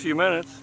few minutes.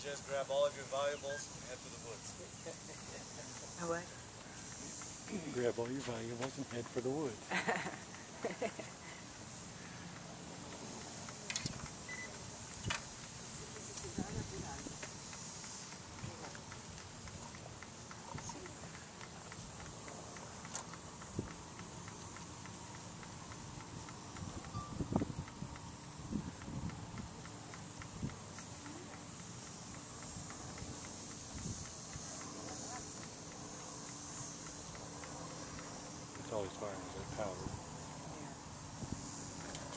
Just grab all of your valuables and head for the woods. A what? Grab all your valuables and head for the woods. It's always fine with that powder. Yeah.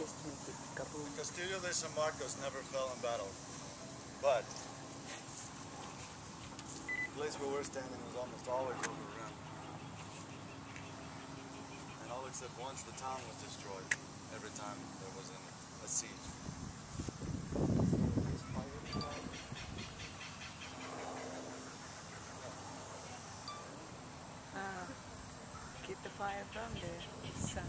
Just make it couple. Castillo de San Marcos never fell in battle, but the place where we're standing was almost always overrun. And all except once the town was destroyed every time there was a siege. Keep the fire from the sun.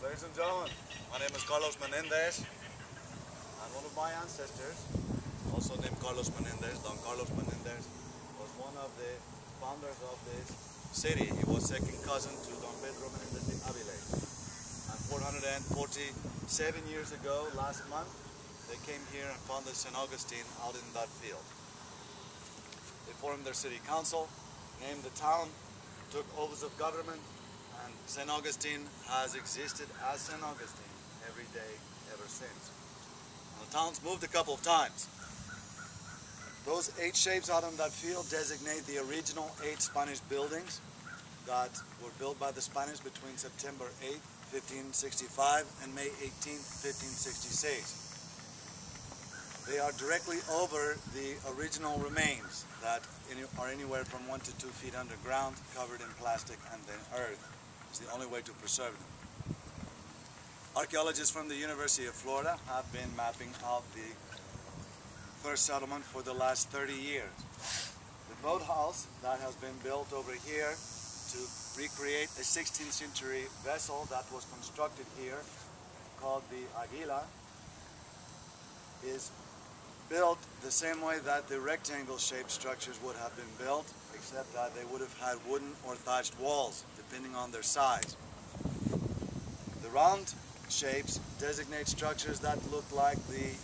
Ladies and gentlemen, my name is Carlos Menendez, and one of my ancestors, also named Carlos Menendez, Don Carlos Menendez, was one of the founders of this city. He was second cousin to Don Pedro Menendez de Avila. And 447 years ago, last month, they came here and founded St. Augustine out in that field. They formed their city council, named the town, took oaths of government, and St. Augustine has existed as St. Augustine every day ever since. And the town's moved a couple of times. Those 8 shapes out on that field designate the original 8 Spanish buildings that were built by the Spanish between September 8, 1565 and May 18, 1566. They are directly over the original remains that are anywhere from 1 to 2 feet underground, covered in plastic and then earth. It's the only way to preserve them. Archaeologists from the University of Florida have been mapping out the first settlement for the last 30 years. The boathouse that has been built over here to recreate a 16th century vessel that was constructed here called the Aguila is built the same way that the rectangle-shaped structures would have been built, except that they would have had wooden or thatched walls, depending on their size. The round shapes designate structures that look like the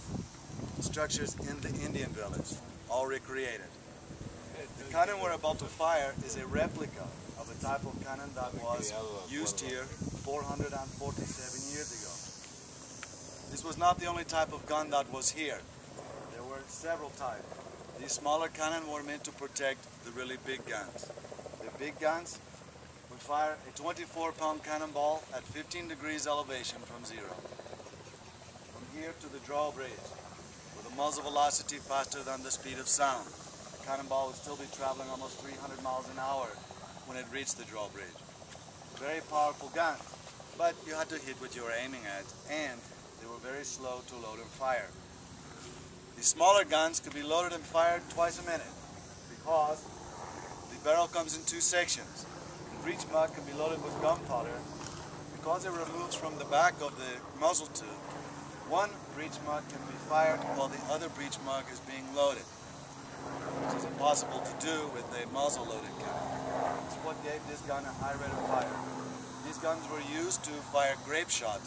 structures in the Indian village, all recreated. The cannon we're about to fire is a replica of a type of cannon that was used here 447 years ago. This was not the only type of gun that was here. There were several types. These smaller cannons were meant to protect the really big guns. The big guns would fire a 24-pound cannonball at 15 degrees elevation from zero. From here to the drawbridge, with a muzzle velocity faster than the speed of sound. The cannonball would still be traveling almost 300 miles an hour when it reached the drawbridge. Very powerful guns, but you had to hit what you were aiming at, and they were very slow to load and fire. The smaller guns could be loaded and fired twice a minute because the barrel comes in two sections. The breech mug can be loaded with gunpowder. Because it removes from the back of the muzzle tube, one breech mug can be fired while the other breech mug is being loaded, which is impossible to do with a muzzle-loaded cannon. It's what gave this gun a high rate of fire. These guns were used to fire grape shot.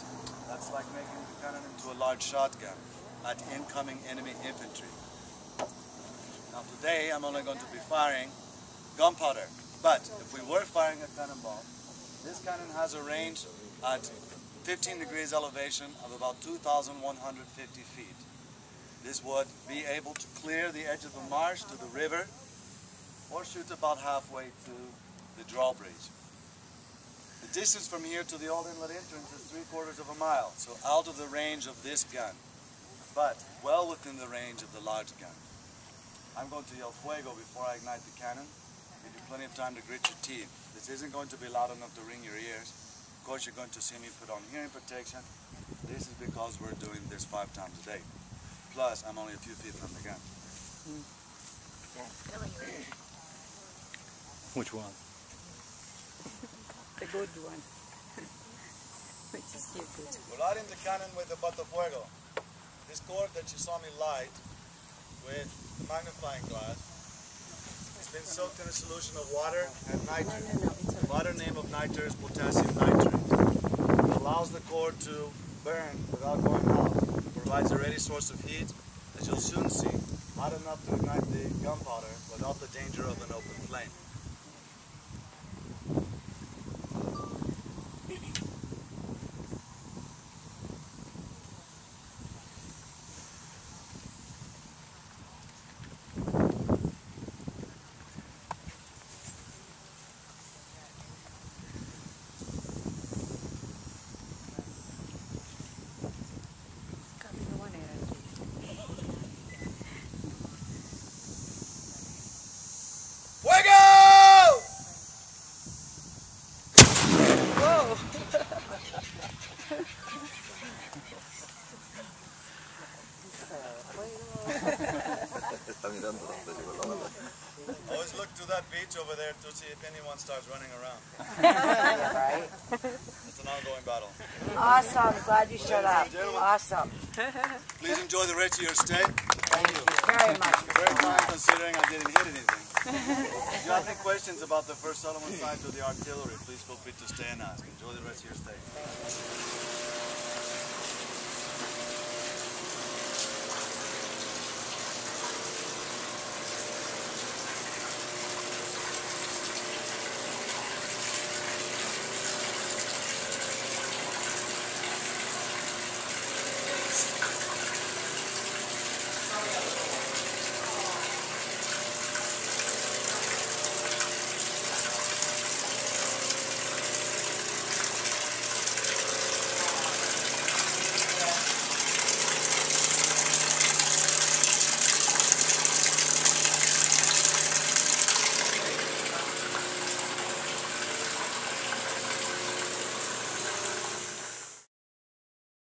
That's like making the cannon into a large shotgun at incoming enemy infantry. Now today I'm only going to be firing gunpowder, but if we were firing a cannonball, this cannon has a range at 15 degrees elevation of about 2,150 feet. This would be able to clear the edge of the marsh to the river or shoot about halfway to the drawbridge. The distance from here to the old inlet entrance is 3/4 of a mile, so out of the range of this gun, but well within the range of the large gun. I'm going to yell fuego before I ignite the cannon. Give you plenty of time to grit your teeth. This isn't going to be loud enough to ring your ears. Of course, you're going to see me put on hearing protection. This is because we're doing this 5 times a day. Plus, I'm only a few feet from the gun. Which one? The good one. Which is stupid. We're lighting the cannon with the butt of fuego. This cord that you saw me light with the magnifying glass, it's been soaked in a solution of water and nitrate. The modern name of nitrate is potassium nitrate. It allows the cord to burn without going out. It provides a ready source of heat, as you'll soon see, hot enough to ignite the gunpowder without the danger of an open flame. Always look to that beach over there to see if anyone starts running around. Right? It's an ongoing battle. Awesome. Glad you showed up. Awesome. Please enjoy the rest of your stay. Thank you very much. Very fine considering I didn't hit anything. If you have any questions about the 1st Solomon sight or the artillery, please feel free to stay and ask. Enjoy the rest of your stay.